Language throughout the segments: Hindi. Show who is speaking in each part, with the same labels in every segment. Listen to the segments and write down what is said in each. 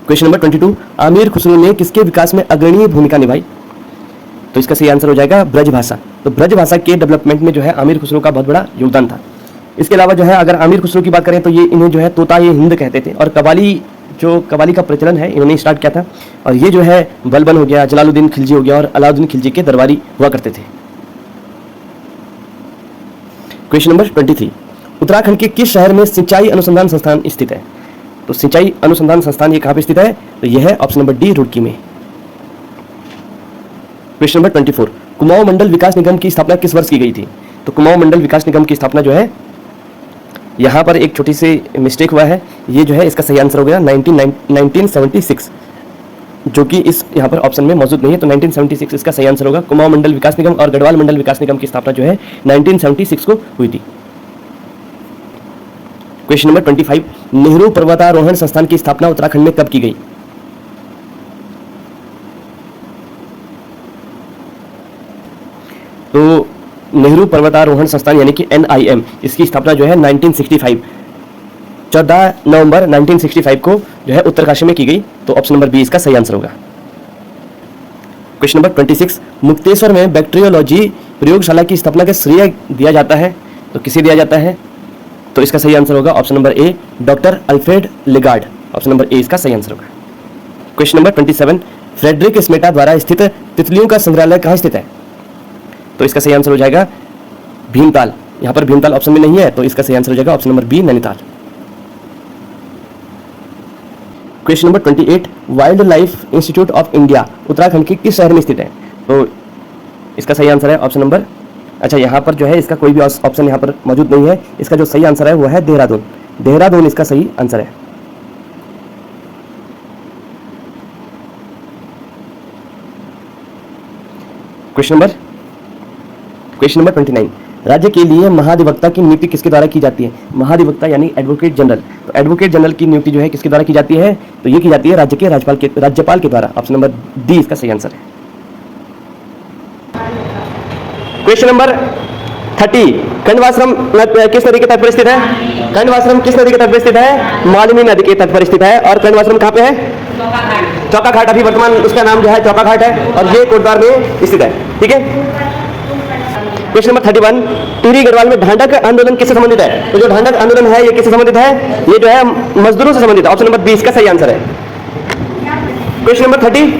Speaker 1: क्वेश्चन नंबर 22, आमिर खुसरो ने किसके विकास में अग्रणी भूमिका निभाई? तो इसका सही आंसर हो जाएगा ब्रज भाषा। तो ब्रज भाषा के डेवलपमेंट में जो है आमिर खुसरो का बहुत बड़ा योगदान था। इसके अलावा जो है अगर आमिर खुसरो की बात करें तो ये इन्हें जो है तोता ये हिंद कहते थे, और कवाली का प्रचलन है इन्होंने स्टार्ट किया था। और ये जो है बलबन हो गया, जलालुद्दीन खिलजी हो गया और अलाउद्दीन खिलजी के दरबारी हुआ करते थे। क्वेश्चन नंबर 23, उत्तराखंड के किस शहर में सिंचाई अनुसंधान संस्थान स्थित है? तो सिंचाई अनुसंधान संस्थान ये कहां पे स्थित है? तो यह है ऑप्शन नंबर डी, रुड़की में। क्वेश्चन नंबर 24, कुमाऊं मंडल विकास निगम की स्थापना किस वर्ष की गई थी? तो कुमाऊं मंडल विकास निगम की स्थापना जो है, यहां पर एक छोटी सी मिस्टेक हुआ है, ये जो है इसका सही आंसर हो गया 1976, जो कि इस यहाँ पर ऑप्शन में मौजूद नहीं है। तो 1976 इसका सही आंसर होगा। कुमाऊं मंडल विकास निगम और गढ़वाल मंडल विकास निगम की स्थापना जो है 1976 को हुई थी। क्वेश्चन नंबर 25, नेहरू पर्वतारोहण संस्थान की स्थापना उत्तराखंड में कब की गई? तो नेहरू पर्वतारोहण संस्थान यानी कि NIM, इसकी स्थापना जो है 1965 14 नवंबर 1965 को जो है उत्तरकाशी में की गई। तो ऑप्शन नंबर बी इसका सही आंसर होगा। क्वेश्चन नंबर 26, मुक्तेश्वर में बैक्टीरियोलॉजी प्रयोगशाला की स्थापना का श्रेय दिया जाता है, तो किसे दिया जाता है? तो इसका सही आंसर होगा ऑप्शन नंबर ए, doctor Alfred Lagarde. Option number ए इसका सही आंसर होगा। क्वेश्चन नंबर 27, फ्रेडरिक स्मेटा द्वारा स्थित तितलियों का संग्रहालय कहाँ स्थित है? तो इसका सही आंसर हो जाएगा भीमताल। यहाँ पर भीमताल ऑप्शन में नहीं है, तो इसका सही आंसर हो जाएगा option number B, Nainital. Question number 28, wildlife institute of India Uttarakhand के किस शहर में स्थित है? तो इसका सही आंसर है ऑप्शन नंबर, अच्छा यहाँ पर जो है इसका कोई भी ऑप्शन यहाँ पर मौजूद नहीं है। इसका जो सही आंसर है वो है देहरादून। देहरादून इसका सही आंसर है। क्वेश्चन नंबर 29, राज्य के लिए महाधिवक्ता की नियुक्ति किसके द्वारा की जाती है? महाधिवक्ता यानी एडवोकेट जनरल। तो एडवोकेट जनरल की नियुक्ति जो है किसके द्वारा की जाती है? तो ये की जाती है राज्य के राज्यपाल के द्वारा। ऑप्शन नंबर डी इसका सही आंसर है। क्वेश्चन नंबर 30, खंडवाश्रम किस नदी के तट पर स्थित है? खंडवाश्रम किस नदी के तट पर स्थित है? मालिनी नदी के तट पर स्थित है। और खंडवाश्रम कहाँ पे है? चौका घाट। अभी वर्तमान उसका नाम जो है चौका घाट है, और ये कोटद्वार में स्थित है। ठीक है। क्वेश्चन नंबर 31, टिहरी गढ़वाल में ढांढक आंदोलन किससे संबंधित है? तो जो ढांढक आंदोलन है ये किससे संबंधित है? ये जो है मजदूरों से संबंधित है। ऑप्शन नंबर बी इसका सही आंसर है। क्वेश्चन नंबर 32,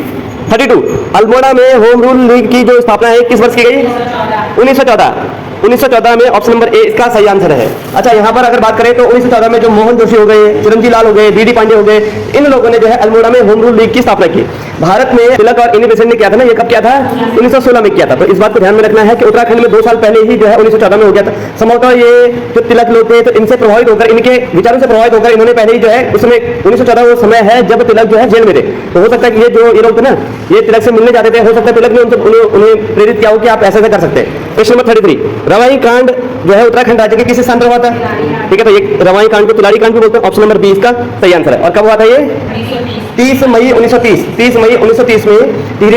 Speaker 1: अल्मोड़ा में होम रूल लीग की जो स्थापना है किस वर्ष की गई? 1914 में। ऑप्शन नंबर ए इसका सही आंसर है। अच्छा, यहाँ पर अगर बात करें तो 1914 में जो मोहन जोशी हो गए, चिरंजी लाल हो गए, बीडी पांडे हो गए, इन लोगों ने जो है अल्मोड़ा में होम रूल लीग की स्थापना की। भारत में तिलक और इन्हीं पेशेंट ने किया था ना, ये कब किया था? 1916 में किया था। तो इस बात को ध्यान में रखना है कि उत्तराखंड में 2 साल पहले ही जो है 1914 में हो गया था। संभवतः ये जो तिलक लोग थे तो इनसे प्रभावित होकर, इनके विचारों से प्रभावित होकर इन्होंने पहले ही जो है उसमें 1914 वो समय है जब तिलक जो है जेल में थे। तो हो सकता है कि ये जो ये लोग थे ना, ये तिलक से मिलने जाते थे, हो सकता है तिलक ने उन्हें प्रेरित किया हो कि आप ऐसा कर सकते हैं। क्वेश्चन नंबर 33, रवाई कांड जो है उत्तराखंड राज्य के किस स्थान पर हुआ था? ठीक है, तो ये रवाई कांड को तिलारी कांड भी बोलते हैं। ऑप्शन नंबर बी इसका सही आंसर है। और कब हुआ था ये? 30 मई 1930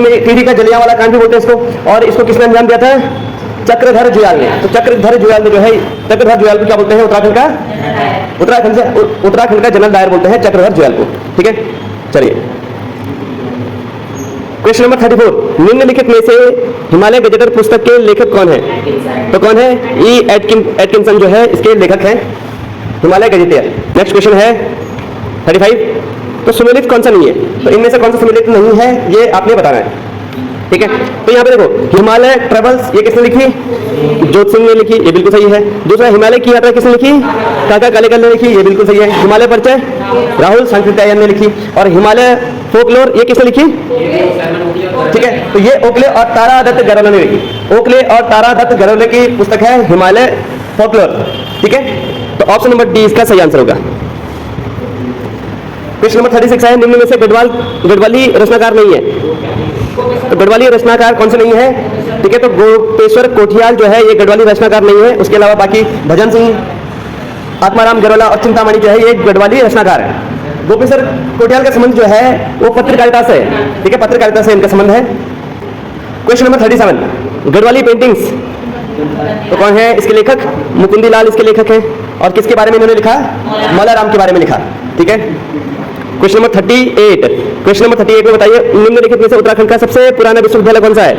Speaker 1: में टिहरी का जलियांवाला कांड भी बोलते हैं इसको। और इसको किसने अंजाम दिया था? चक्रधर जुयाल ने। तो चक्रधर जुयाल ने जो है, चक्रधर जुयाल को क्या बोलते हैं? उत्तराखंड का जनरल डायर बोलते हैं चक्रधर जुयाल को। ठीक है, चलिए क्वेश्चन नंबर 34, निम्नलिखित में से हिमालय गजेटर पुस्तक के लेखक कौन है? तो कौन है? ई एटकिंसन जो है इसके लेखक हैं, हिमालय गजेटियर। नेक्स्ट क्वेश्चन है 35, तो सुमेलित कौन सा नहीं है? तो इनमें से कौन सा सुमेलित नहीं है ये आपने बताना है। ठीक है, तो यहाँ पे देखो, हिमालय ट्रेवल्स ये किसने लिखी? जोत सिंह ने लिखी, ये बिल्कुल सही है। दूसरा, हिमालय की यात्रा किसने लिखी? काका कालेकर ने लिखी, ये बिल्कुल सही है। हिमालय परिचय राहुल सांकृत्यायन ने लिखी। और हिमालय फोकलोर ये किसने लिखी? ठीक है, तो ये ओकले और तारा दत्त गरोले ने लिखी। ओकले और तारा दत्त गरोले की पुस्तक है हिमालय फोकलोर। ठीक है, तो ऑप्शन नंबर डी इसका सही आंसर होगा। क्वेश्चन नंबर 36 है, निम्न में से गढ़वाली रचनाकार नहीं है। तो गढ़वाली रचनाकार कौन से नहीं है? ठीक है, तो गोपेश्वर कोठियाल जो है ये गढ़वाली रचनाकार नहीं है। उसके अलावा बाकी भजन सिंह, आत्माराम गरोला और चिंतामणि जो है ये गढ़वाली रचनाकार है। गोपेश्वर कोठियाल का संबंध जो है वो पत्रकारिता से, ठीक है, पत्रकारिता से इनका संबंध है। क्वेश्चन नंबर 37, गढ़वाली पेंटिंग्स तो कौन है इसके लेखक? मुकुंदी लाल इसके लेखक हैं। और किसके बारे में इन्होंने लिखा? मौलाराम के बारे में लिखा। ठीक है, क्वेश्चन नंबर 38, क्वेश्चन नंबर 38 में बताइए निम्नलिखित में से उत्तराखंड का सबसे पुराना विश्वविद्यालय कौन सा है?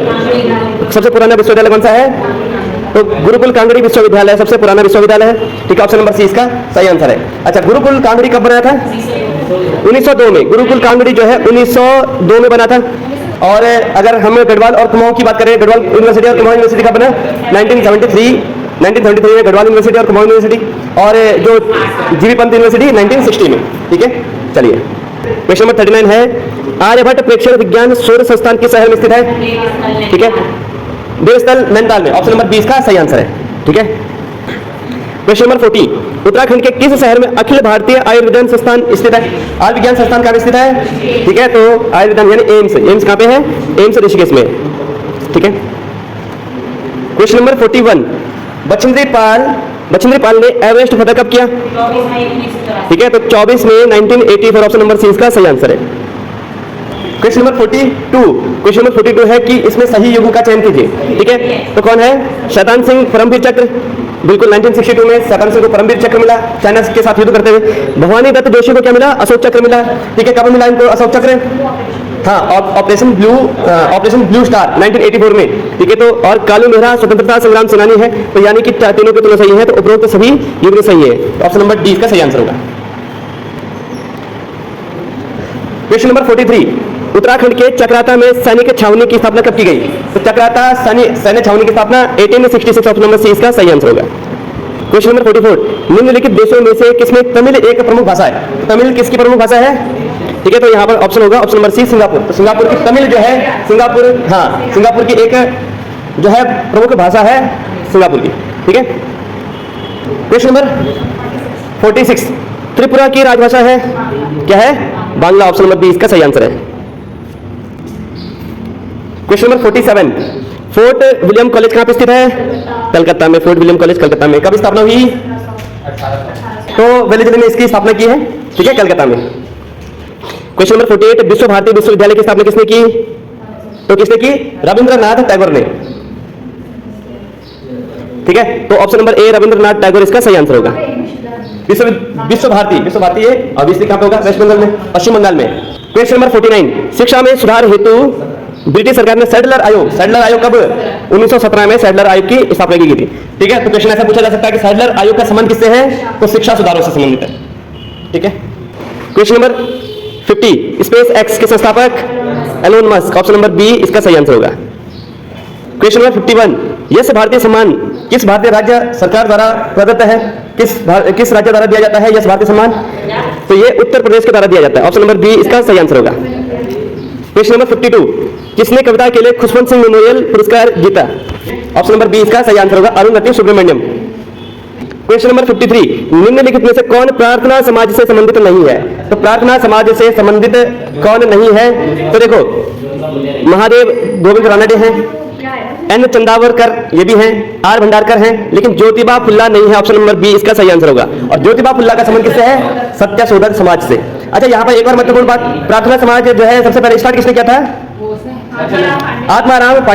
Speaker 1: सबसे पुराना विश्वविद्यालय कौन सा है? तो गुरुकुल कांगड़ी विश्वविद्यालय सबसे पुराना विश्वविद्यालय है। ठीक है, ऑप्शन नंबर सी इसका सही आंसर है। अच्छा, गुरुकुल कांगड़ी कब बनाया था? 1902 में। गुरुकुल कांगड़ी जो है 1902 में बना था। और अगर हम गढ़वाल और कुमाऊं की बात करें, गढ़वाल यूनिवर्सिटी और कुमाऊं यूनिवर्सिटी कब बना? 1973 में गढ़वाल यूनिवर्सिटी और कुमाऊं यूनिवर्सिटी, और जो जीबी पंत यूनिवर्सिटी 1960 में। ठीक है, चलिए क्वेश्चन नंबर 39 है आर्यभट्ट प्रेक्षण विज्ञान शोध संस्थान किस शहर में स्थित है? ठीक है, देवस्थल नैनीताल में। ऑप्शन नंबर 20 का सही आंसर है। ठीक है, क्वेश्चन नंबर 40 उत्तराखंड के किस शहर में अखिल भारतीय आयुर्विज्ञान संस्थान स्थित है? आयुर्विज्ञान संस्थान कहाँ स्थित है? ठीक है, तो आयुर्विज्ञान यानी एम्स, एम्स कहाँ पे है? एम्स ऋषिकेश में। ठीक है, क्वेश्चन नंबर 41 बछेंद्री पाल ने एवरेस्ट फतह कब किया? ठीक है, तो 24 में 1984। ऑप्शन नंबर सी इसका सही आंसर है। क्वेश्चन नंबर 42 है कि इसमें सही युग का चयन कीजिए। ठीक है, तो कौन है? शैतान सिंह परमवीर चक्र, बिल्कुल 1962 में शैतान सिंह को परमवीर चक्र मिला चाइना के साथ युद्ध करते हुए। भवानी दत्त जोशी को क्या मिला? अशोक चक्र मिला। ठीक है, कब मिला इनको अशोक चक्र? हाँ, ऑपरेशन ब्लू स्टार 1984 में। ठीक है, तो और कालू मेहरा स्वतंत्रता संग्राम सेनानी है। तो यानी कि तीनों के तीनों सही है, तो उपरोक्त सभी युग सही है। ऑप्शन नंबर डी का सही आंसर होगा। क्वेश्चन नंबर 43 उत्तराखंड के चक्राता में सैनिक छावनी की स्थापना कब की गई? तो चक्राता सैन्य छावनी की स्थापना 1866। ऑप्शन नंबर सी इसका सही आंसर होगा। क्वेश्चन नंबर 44 निम्नलिखित देशों में से किसमें तमिल एक प्रमुख भाषा है? तमिल किसकी प्रमुख भाषा है? ठीक है, तो यहाँ पर ऑप्शन होगा ऑप्शन नंबर सी सिंगापुर। तो सिंगापुर की तमिल जो है सिंगापुर की एक जो है प्रमुख भाषा है सिंगापुर की। ठीक है, क्वेश्चन नंबर 46 त्रिपुरा की राजभाषा है क्या है? बांग्ला। ऑप्शन नंबर बी इसका सही आंसर है। Question number 47 fort William college कहां पे स्थित है? कलकत्ता में। फोर्ट विलियम कॉलेज कलकत्ता में। कब स्थापना हुई? तो वेली जिले में इसकी स्थापना की है। ठीक है, कलकत्ता में। क्वेश्चन नंबर 48 विश्व भारती विश्वविद्यालय की स्थापना किसने की? तो किसने की? रविंद्रनाथ टैगोर ने। ठीक है, तो ऑप्शन नंबर ए रविंद्रनाथ टैगोर इसका सही आंसर होगा। विश्व भारती है ऑब्वियसली कहां पे होगा? वेस्ट बंगाल में, पश्चिम बंगाल में। क्वेश्चन नंबर 49 शिक्षा में सुधार हेतु ब्रिटिश सरकार ने सैडलर आयोग कब? 1917 में सैडलर आयोग की स्थापना की गई थी। ठीक है, तो क्वेश्चन ऐसा पूछा जा सकता है कि सैडलर आयोग का संबंध किससे है? तो शिक्षा सुधारों से संबंधित है। ठीक है, क्वेश्चन नंबर 50 स्पेस एक्स के संस्थापक Elon Musk. Option number B इसका सही आंसर होगा। क्वेश्चन नंबर 51 यश भारतीय सम्मान किस भारतीय राज्य सरकार द्वारा प्रदत्त है? किस राज्य द्वारा दिया जाता है यश भारतीय सम्मान? तो ये उत्तर प्रदेश के द्वारा दिया जाता है। ऑप्शन नंबर बी इसका सही आंसर होगा। क्वेश्चन नंबर 52 किसने कविता के लिए खुशवंत सिंह मेमोरियल पुरस्कार जीता? ऑप्शन नंबर बी इसका सही आंसर होगा, अरुंधति सुब्रमण्यम। क्वेश्चन नंबर 53 निम्नलिखित में से कौन प्रार्थना समाज से संबंधित नहीं है? तो प्रार्थना समाज से संबंधित कौन नहीं है? तो देखो महादेव गोविंद रानडे हैं, एन चंदावरकर ये भी हैं, आर भंडारकर हैं, लेकिन ज्योतिबा फुल्ला नहीं है। ऑप्शन नंबर बी इसका सही आंसर होगा। और ज्योतिबा फुल्ला का संबंध किससे है? सत्यशोधक समाज से। अच्छा, यहाँ पर एक और महत्वपूर्ण बात, प्रार्थना समाज जो है सबसे पहले स्टार्ट किसने किया था? आत्माराम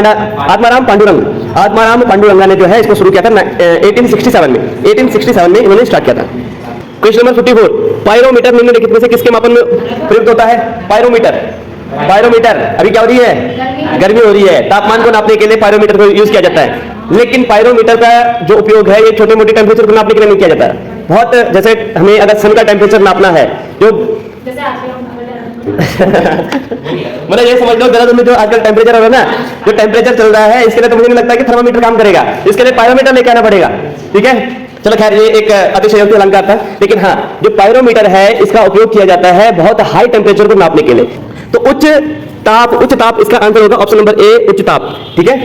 Speaker 1: पांडुरंगा ने जो है इसको शुरू किया था 1867 में। 1867 में इन्होंने स्टार्ट किया था। क्वेश्चन नंबर 54 पायरोमीटर निम्नलिखित में से किसके मापन में प्रयुक्त होता है? पायरोमीटर अभी क्या हो रही है? गर्मी हो रही है, तापमान को नापने के लिए पायरोमीटर को यूज किया जाता है। लेकिन पायरोमीटर का जो उपयोग है ये छोटे मोटे टेम्परेचर को नापने के लिए नहीं किया जाता है। बहुत जैसे हमें अगर सन का टेम्परेचर नापना है जो मतलब ये समझ लो देहरादून में जो आजकल टेम्परेचर हो रहा है ना, जो टेम्परेचर चल रहा है, इसके लिए तो मुझे नहीं लगता कि थर्मामीटर काम करेगा, इसके लिए पायरोमीटर लेके आना पड़ेगा। ठीक है, चलो खैर ये एक अतिशयोक्ति अलंकार था, लेकिन हाँ जो पायरोमीटर है इसका उपयोग किया जाता है बहुत हाई टेम्परेचर को नापने के लिए। तो उच्च ताप इसका आंसर होगा ऑप्शन नंबर ए उच्च ताप। ठीक है,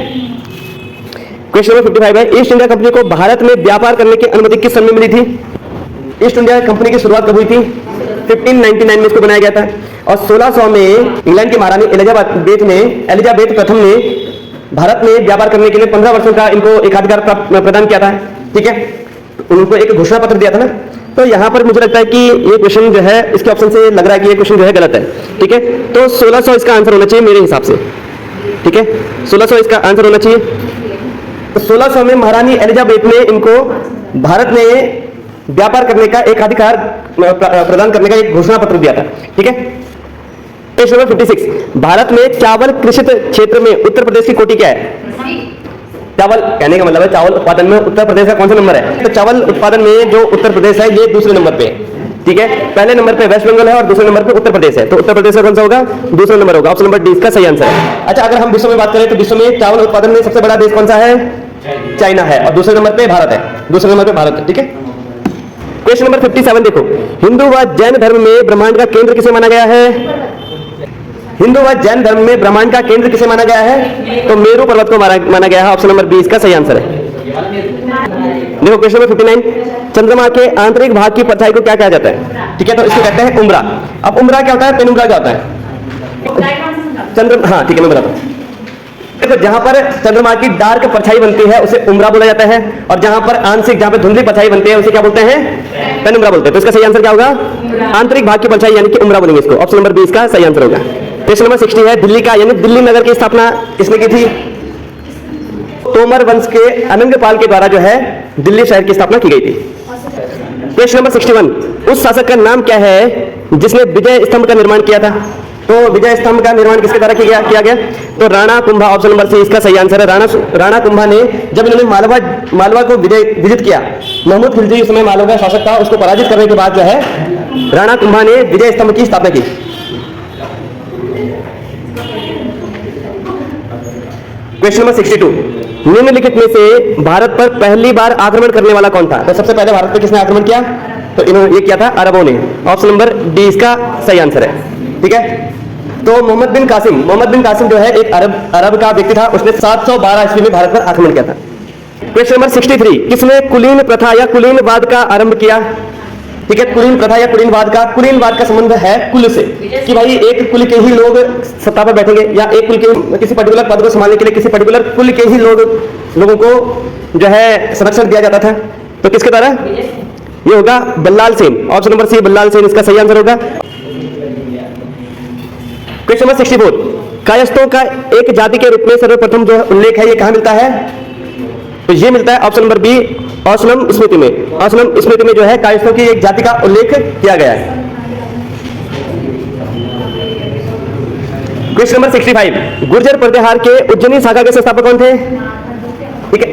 Speaker 1: क्वेश्चन नंबर 55 है ईस्ट इंडिया कंपनी को भारत में व्यापार करने की अनुमति किस सन में मिली थी? ईस्ट इंडिया कंपनी की शुरुआत कब हुई थी? 1599 में इसको बनाया गया था। और 1600 में इंग्लैंड की महारानी एलिजाबेथ प्रथम ने भारत में व्यापार करने के लिए 15 वर्षों का इनको एकाधिकार प्रदान किया था। ठीक है, उनको एक घोषणा पत्र दिया था ना। तो यहाँ पर मुझे लगता है कि ये क्वेश्चन जो है इसके ऑप्शन से लग रहा है कि ये क्वेश्चन जो है गलत है। ठीक है, तो 1600 इसका आंसर होना चाहिए मेरे हिसाब से। ठीक है, 1600 इसका आंसर होना चाहिए। तो 1600 में महारानी एलिजाबेथ ने इनको भारत में व्यापार करने का एक अधिकार प्रदान करने का एक घोषणा पत्र दिया था। ठीक है, पेज नंबर 56, भारत में चावल कृषित क्षेत्र में उत्तर प्रदेश की कोटि क्या है? चावल कहने का मतलब है चावल उत्पादन में उत्तर प्रदेश का कौन सा नंबर है? तो चावल उत्पादन में जो उत्तर प्रदेश है ये दूसरे नंबर पे है। ठीक है, पहले नंबर पे वेस्ट बंगाल है और दूसरे नंबर पे उत्तर प्रदेश है। तो उत्तर प्रदेश का कौन सा होगा? दूसरा नंबर होगा। ऑप्शन नंबर डी इसका सही आंसर है। अच्छा, अगर हम विश्व में बात करें तो विश्व में चावल उत्पादन में सबसे बड़ा देश कौन सा है? चाइना है, और दूसरे नंबर पे भारत है। दूसरे नंबर पे भारत है। ठीक है, क्वेश्चन नंबर 57 देखो, हिंदू व जैन धर्म में ब्रह्मांड का केंद्र किसे माना गया है? हिंदू व जैन धर्म में ब्रह्मांड का केंद्र किसे माना गया है? तो मेरू पर्वत को माना गया है। ऑप्शन नंबर बी इसका सही आंसर है। देखो क्वेश्चन नंबर 59, चंद्रमा के आंतरिक भाग की परछाई को क्या कहा जाता है? ठीक है, तो इसको कहते हैं उम्रा। अब उम्रा क्या होता है, पेनुम्रा क्या होता है? चंद्रमा, हाँ ठीक है, मैं बताता हूँ। देखो जहां पर चंद्रमा की डार्क परछाई बनती है उसे उम्रा बोला जाता है, और जहां पर आंशिक, जहां पर धुंधली परछाई बनती है उसे क्या बोलते हैं? पेनुम्रा बोलते हैं। तो इसका सही आंसर क्या होगा? आंतरिक भाग की परछाई यानी कि उम्रा बोलेंगे इसको। ऑप्शन नंबर बी इसका सही आंसर होगा। क्वेश्चन नंबर 60 है, दिल्ली का यानी दिल्ली नगर की स्थापना किसने की थी? तोमर वंश के अनंगपाल के द्वारा जो है दिल्ली शहर की स्थापना की गई थी। क्वेश्चन नंबर 61, उस शासक का नाम क्या है जिसने विजय स्तंभ का निर्माण किया था? तो विजय स्तंभ का निर्माण किसके द्वारा किया गया? तो Rana Kumbha. Option number C इसका सही आंसर है। राणा कुंभा ने, जब इन्होंने मालवा को विजिट किया, महमूद खिलजी उस समय मालवा का शासक था, उसको पराजित करने के बाद जो है राणा कुंभा ने विजय स्तंभ की स्थापना की। क्वेश्चन नंबर 62, निम्नलिखित में से भारत पर पहली बार आक्रमण करने वाला कौन था? तो सबसे पहले भारत पर किसने आक्रमण किया? तो इन्होंने ये किया था अरबों ने। ऑप्शन नंबर डी इसका सही आंसर है। ठीक है, तो मोहम्मद बिन कासिम जो है एक अरब का व्यक्ति था, उसने 712 ईस्वी में भारत पर आक्रमण किया था। क्वेश्चन नंबर 63, किसने कुलीन प्रथा या कुलीनवाद का आरंभ किया? ठीक है, कुलीन प्रथा या कुलीनवाद का संबंध है कुल से, कि भाई एक कुल के ही लोग सत्ता पर बैठेंगे, या एक कुल के किसी पर्टिकुलर पद को संभालने के लिए किसी पर्टिकुलर कुल के ही लोगों को जो है संरक्षण दिया जाता था। तो किसके द्वारा? ये होगा Ballal Sen. Option number C Ballal Sen इसका सही आंसर होगा। क्वेश्चन नंबर 64, कायस्थों का एक जाति के रूप में सर्वप्रथम जो उल्लेख है ये कहां मिलता है? तो ये मिलता है ऑप्शन नंबर बी असलम स्मृति में। असलम स्मृति में जो है कायस्थों की एक जाति का उल्लेख किया गया है। क्वेश्चन नंबर 65, गुर्जर प्रतिहार के उज्जैनी शाखा के संस्थापक कौन थे? ठीक है,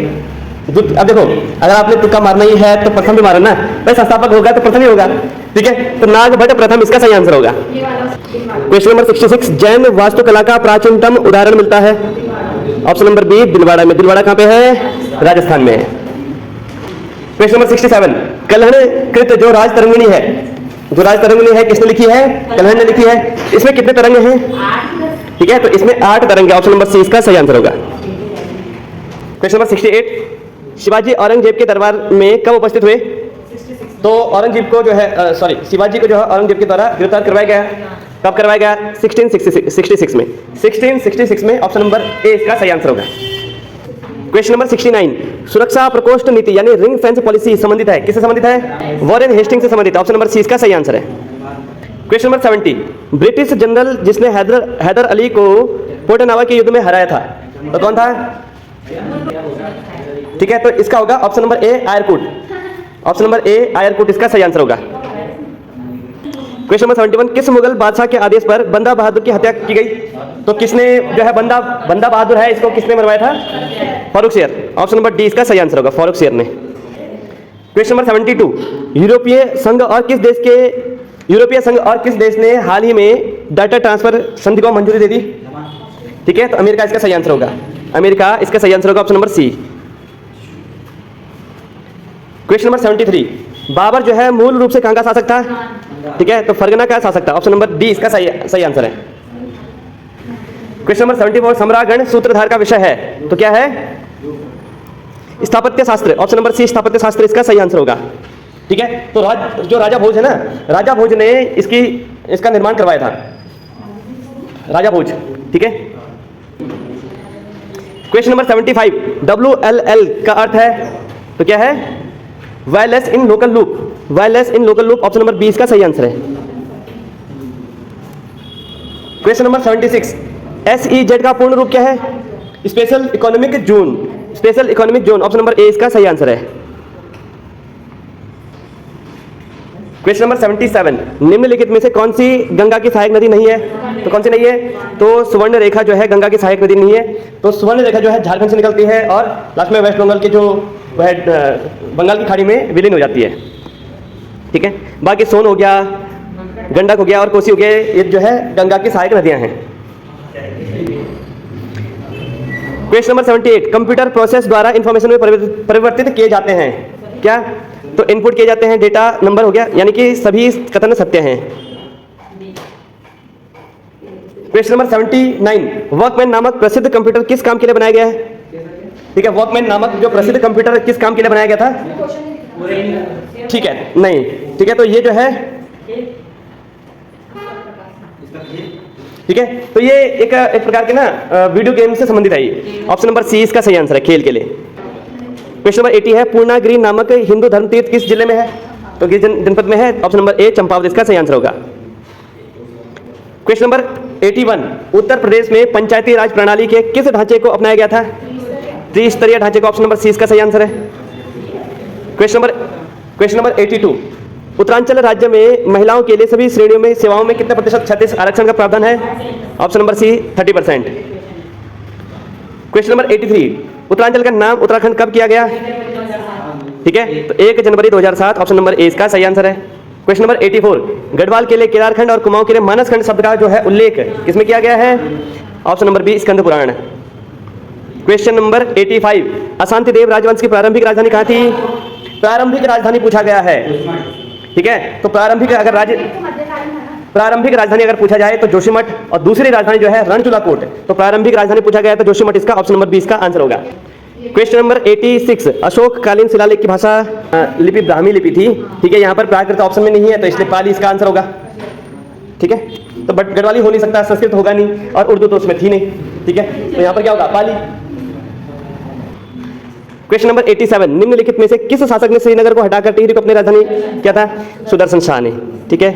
Speaker 1: अब देखो अगर आपने तुक्का मारना ही है तो प्रथम भी मारो ना, भाई संस्थापक होगा तो प्रथम ही होगा। ठीक है, तो नागभट्ट प्रथम इसका सही आंसर होगा। क्वेश्चन नंबर 66, जैन वास्तुकला का प्राचीनतम उदाहरण मिलता है? ऑप्शन नंबर बी दिलवाड़ा में। दिलवाड़ा कहां पे है? राजस्थान में है। क्वेश्चन नंबर 67, कल्हण कृत जो राजतरंगिणी है किसने लिखी है? कल्हण ने लिखी है। इसमें कितने तरंग हैं? ठीक है, तो इसमें 8 तरंग है। ऑप्शन नंबर सी इसका सही आंसर होगा। क्वेश्चन नंबर 68, शिवाजी औरंगजेब के दरबार में कब उपस्थित हुए? तो औरंगजेब को जो है शिवाजी को जो है औरंगजेब के द्वारा गिरफ्तार करवाया गया। कब करवाया गया? 1666 में। 1666 में। ऑप्शन नंबर ए इसका सही आंसर होगा। क्वेश्चन नंबर 69, सुरक्षा प्रकोष्ठ नीति यानी रिंग फेंस पॉलिसी संबंधित है? किससे संबंधित है? वॉरेन हेस्टिंग से संबंधित। ऑप्शन नंबर सी इसका सही आंसर है। क्वेश्चन नंबर 70, ब्रिटिश जनरल जिसने हैदर अली को पोर्टनावा के युद्ध में हराया था तो कौन था? ठीक है, तो इसका होगा ऑप्शन नंबर ए आयरकुट। ऑप्शन नंबर ए आयरकुट इसका सही आंसर होगा। क्वेश्चन नंबर 71, किस मुगल बादशाह के आदेश पर बंदा बहादुर की हत्या की गई? तो किसने जो है बंदा बहादुर है इसको किसने मरवाया था? फारुखसियर। ऑप्शन नंबर डी इसका सही आंसर होगा, फारुखसियर ने। क्वेश्चन नंबर 72, यूरोपीय संघ और किस देश ने हाल ही में डाटा ट्रांसफर संधि को मंजूरी दे दी? ठीक है, तो अमेरिका इसका सही आंसर होगा। अमेरिका इसका सही आंसर होगा, option number C. Question number 73, Babur जो है मूल रूप से कहां का शासक था? ठीक है, तो फरगना का शासक था। ऑप्शन नंबर डी इसका सही आंसर है। क्वेश्चन नंबर 74, सम्राटगण सूत्रधार का विषय है तो क्या है? स्थापत्य शास्त्र। ऑप्शन नंबर सी स्थापत्य शास्त्र इसका सही आंसर होगा। ठीक है, तो जो राजा भोज है ना, राजा भोज ने इसका निर्माण करवाया था, राजा भोज। ठीक है, क्वेश्चन नंबर 75, WLL का अर्थ है तो क्या है? Wireless in local loop. Wireless in local loop. Option number B इसका सही आंसर है। क्वेश्चन नंबर 76, SEZ का पूर्ण रूप क्या है? Special economic zone. Special economic zone. Option number ए इसका सही आंसर है। क्वेश्चन नंबर 77, निम्नलिखित में से कौन सी गंगा की सहायक नदी नहीं है? तो कौन सी नहीं है? तो सुवर्ण रेखा जो है गंगा की सहायक नदी नहीं है। तो सुवर्ण रेखा जो है झारखंड से निकलती है और लास्ट में वेस्ट बंगाल की जो वह बंगाल की खाड़ी में विलीन हो जाती है। ठीक है, बाकी सोन हो गया, गंडक हो गया और कोसी हो गया, ये जो है गंगा की सहायक नदियां हैं। क्वेश्चन नंबर 78, कंप्यूटर प्रोसेस द्वारा इंफॉर्मेशन में परिवर्तित किए जाते हैं क्या? तो इनपुट किए जाते हैं, डेटा नंबर हो गया, यानी कि सभी कथन सत्य हैं। क्वेश्चन नंबर 79, वॉकमैन नामक प्रसिद्ध कंप्यूटर किस काम के लिए बनाया गया है? ठीक है, वॉकमैन नामक जो प्रसिद्ध कंप्यूटर किस काम के लिए बनाया गया था? ठीक है, नहीं, ठीक है, तो ये जो है, ठीक है, तो ये एक प्रकार के ना वीडियो गेम से संबंधित है। ऑप्शन नंबर सी इसका सही आंसर है, खेल के लिए। क्वेश्चन नंबर 80 है, पूर्णागिरि नामक हिंदू धर्म तीर्थ किस जिले में है? तो किस जनपद में है? ऑप्शन नंबर ए चंपावत इसका सही आंसर होगा। क्वेश्चन नंबर 81, उत्तर प्रदेश में पंचायती राज प्रणाली के किस ढांचे को अपनाया गया था? त्रिस्तरीय ढांचे को। ऑप्शन नंबर सी इसका सही आंसर है। क्वेश्चन नंबर 82, उत्तरांचल राज्य में महिलाओं के लिए सभी श्रेणियों में सेवाओं में कितने प्रतिशत क्षतिश आरक्षण का प्रावधान है? Option number C 30%। Question number 83, Uttaranchal का नाम उत्तराखंड कब किया गया? ठीक है, तो 1 जनवरी 2007। ऑप्शन नंबर ए इसका सही आंसर है। क्वेश्चन नंबर 84, गढ़वाल के लिए केदारखंड और कुमाऊं के लिए मानसखंड शब्द का जो है उल्लेख किसमें किया गया है? Option number B Skanda Purana. Question number 85, अशांति देव राजवंश की प्रारंभिक राजधानी कहाँ थी? प्रारंभिक राजधानी पूछा गया है। ठीक है, तो प्रारंभिक राजधानी अगर पूछा जाए तो जोशीमठ, और दूसरी राजधानी जो है रणचूलाकोट। तो प्रारंभिक राजधानी पूछा गया तो जोशीमठ इसका ऑप्शन नंबर 20 का आंसर होगा। क्वेश्चन नंबर 86, अशोक कालीन शिलालेख की भाषा लिपि ब्राह्मी लिपि थी। ठीक है, यहाँ पर प्राकृत ऑप्शन में नहीं है, तो इसलिए पाली इसका आंसर होगा। ठीक है, तो बट गढ़वाली हो नहीं सकता, संस्कृत होगा नहीं, और उर्दू तो उसमें थी नहीं। ठीक है, तो यहाँ पर क्या होगा? पाली। क्वेश्चन नंबर 87, निम्नलिखित में से किस शासक ने श्रीनगर को हटाकर टिहरी को अपनी राजधानी किया था? सुदर्शन शाह ने। ठीक है,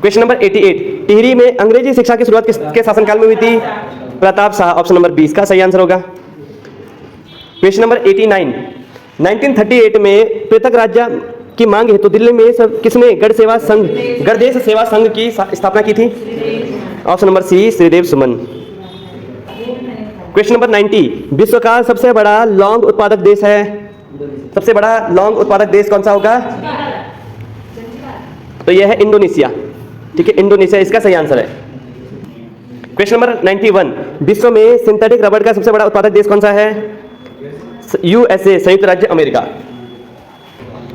Speaker 1: क्वेश्चन नंबर 88, टिहरी में अंग्रेजी शिक्षा की शुरुआत किसके शासनकाल में हुई थी? प्रताप शाह। ऑप्शन नंबर 20 का सही आंसर होगा। क्वेश्चन नंबर 89, 1938 में पृथक राज्य की मांग हेतु दिल्ली में किसने गणदेश सेवा संघ की स्थापना की थी? ऑप्शन नंबर सी श्रीदेव सुमन। क्वेश्चन नंबर 90, विश्व का सबसे बड़ा लौंग उत्पादक देश है? सबसे बड़ा लौंग उत्पादक देश कौन सा होगा? तो यह है इंडोनेशिया। ठीक है, इंडोनेशिया इसका सही आंसर है। क्वेश्चन नंबर 91, विश्व में सिंथेटिक रबड़ का सबसे बड़ा उत्पादक देश कौन सा है? यूएसए, संयुक्त राज्य अमेरिका।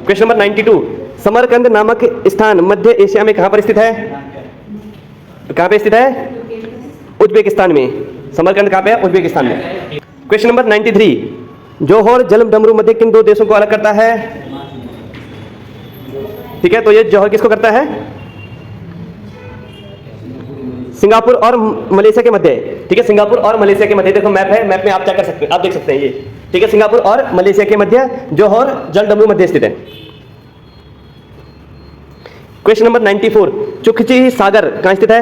Speaker 1: क्वेश्चन नंबर 92, समरकंद नामक स्थान मध्य एशिया में कहां पर स्थित है? कहां पे स्थित है? उज्बेकिस्तान में। समरकंद कहां पे है? उज्बेकिस्तान में। क्वेश्चन नंबर 93, जौहर जल डमरू मध्य किन दो देशों को अलग करता है? ठीक है, तो ये जौहर किसको करता है? सिंगापुर और मलेशिया के मध्य। ठीक है, सिंगापुर और मलेशिया के मध्य। देखो मैप है, मैप में आप क्या कर सकते हैं, आप देख सकते हैं ये। ठीक है, सिंगापुर और मलेशिया के मध्य जौहर जल डमरू मध्य स्थित है। क्वेश्चन नंबर 94, चुकची सागर कहां स्थित है?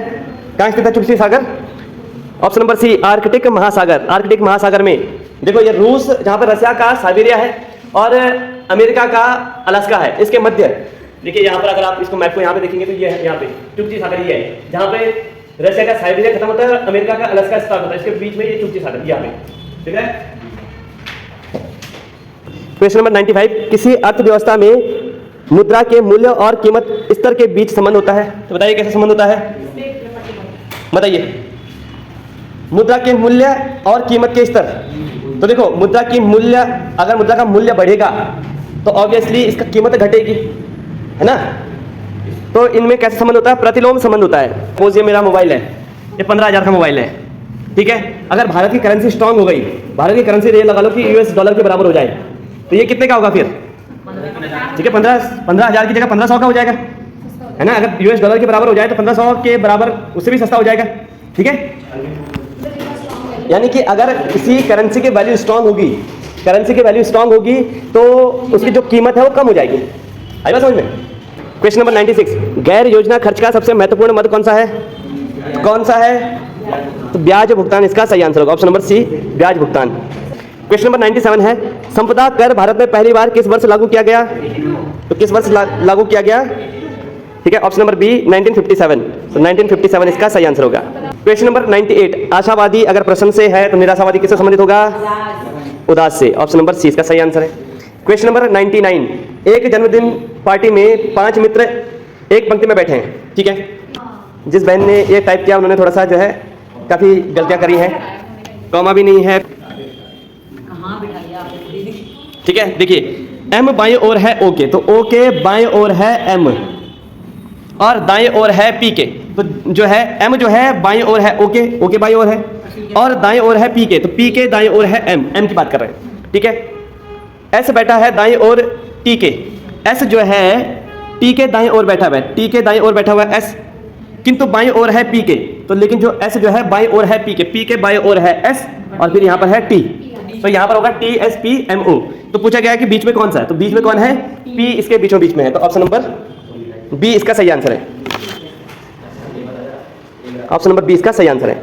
Speaker 1: कहां स्थित है चुकची सागर? ऑप्शन नंबर सी आर्कटिक महासागर। आर्कटिक महासागर में देखो, ये रूस, जहां पर रशिया का साइबेरिया है और अमेरिका का अलास्का है, इसके मध्य। देखिए यहाँ पर अगर आप इसको मैप को यहाँ पे देखेंगे तो ये है, यहाँ पे चुकची सागर ये है, जहाँ पे रशिया का साइबेरिया खत्म होता है और अमेरिका का अलास्का स्टार्ट होता है, इसके बीच में ये चुकची सागर यहाँ पे। ठीक है, क्वेश्चन नंबर 95, किसी अर्थव्यवस्था में मुद्रा के मूल्य और कीमत स्तर के बीच संबंध होता है? तो बताइए कैसे संबंध होता है? बताइए। मुद्रा के मूल्य और कीमत के स्तर। तो देखो, मुद्रा की मूल्य, अगर मुद्रा का मूल्य बढ़ेगा तो ऑब्वियसली इसका कीमत घटेगी, है ना? तो इनमें कैसे संबंध होता है? प्रतिलोम संबंध होता है। सपोज ये मेरा मोबाइल है, ये 15,000 का मोबाइल है। ठीक है, अगर भारत की करेंसी स्ट्रांग हो गई, भारत की करेंसी ये लगा लो कि यूएस डॉलर के बराबर हो जाए, तो ये कितने का होगा फिर? ठीक है, 15,000 की जगह 1500 का हो जाएगा, है ना? अगर यूएस डॉलर के बराबर हो जाए तो 1500 के बराबर उससे भी सस्ता हो जाएगा। ठीक है, यानी कि अगर किसी करेंसी की वैल्यू स्ट्रांग होगी, करेंसी की वैल्यू स्ट्रांग होगी तो उसकी जो कीमत है वो कम हो जाएगी। आई बात समझ में? क्वेश्चन नंबर 96, गैर योजना खर्च का सबसे महत्वपूर्ण मद कौन सा है? कौन सा है? तो ब्याज भुगतान इसका सही आंसर होगा। ऑप्शन नंबर सी ब्याज भुगतान। क्वेश्चन नंबर 97 है, संपदा कर भारत में पहली बार किस वर्ष लागू किया गया? तो किस वर्ष लागू किया गया? ठीक है, ऑप्शन नंबर बी 1957। तो 1957 इसका सही आंसर होगा। क्वेश्चन नंबर 98, आशावादी अगर प्रश्न से है तो निराशावादी किससे संबंधित होगा? उदास से। ऑप्शन नंबर सी इसका सही आंसर है। क्वेश्चन नंबर 99, एक जन्मदिन पार्टी में 5 मित्र एक पंक्ति में बैठे हैं, ठीक है। जिस बहन ने ये टाइप किया उन्होंने थोड़ा सा जो है काफी गलतियां करी हैं, कॉमा भी नहीं है, ठीक है। देखिए एम बाएं ओर है ओ के, तो ओ के बाएं ओर है एम और दाएं ओर है पी के। तो जो है एम जो है बाएं ओर है ओ के बाएं ओर है, और दाएं ओर है पी के, तो पी के दाएं ओर है एम की बात कर रहे हैं, ठीक है। एस बैठा है दाएं ओर टी के, एस जो है टी के दाएं ओर बैठा हुआ है, टी के दाएं ओर बैठा हुआ है एस, किंतु बाएं ओर है पी के। तो लेकिन जो एस जो है बाएं ओर है पी के बाएं ओर है एस, और फिर यहाँ पर है टी, तो यहाँ पर होगा T S P M O. तो पूछा गया है कि बीच में कौन सा है, तो बीच में कौन है? पी इसके बीचों बीच में है, तो ऑप्शन नंबर बी इसका सही आंसर है। ऑप्शन नंबर बी इसका सही आंसर है।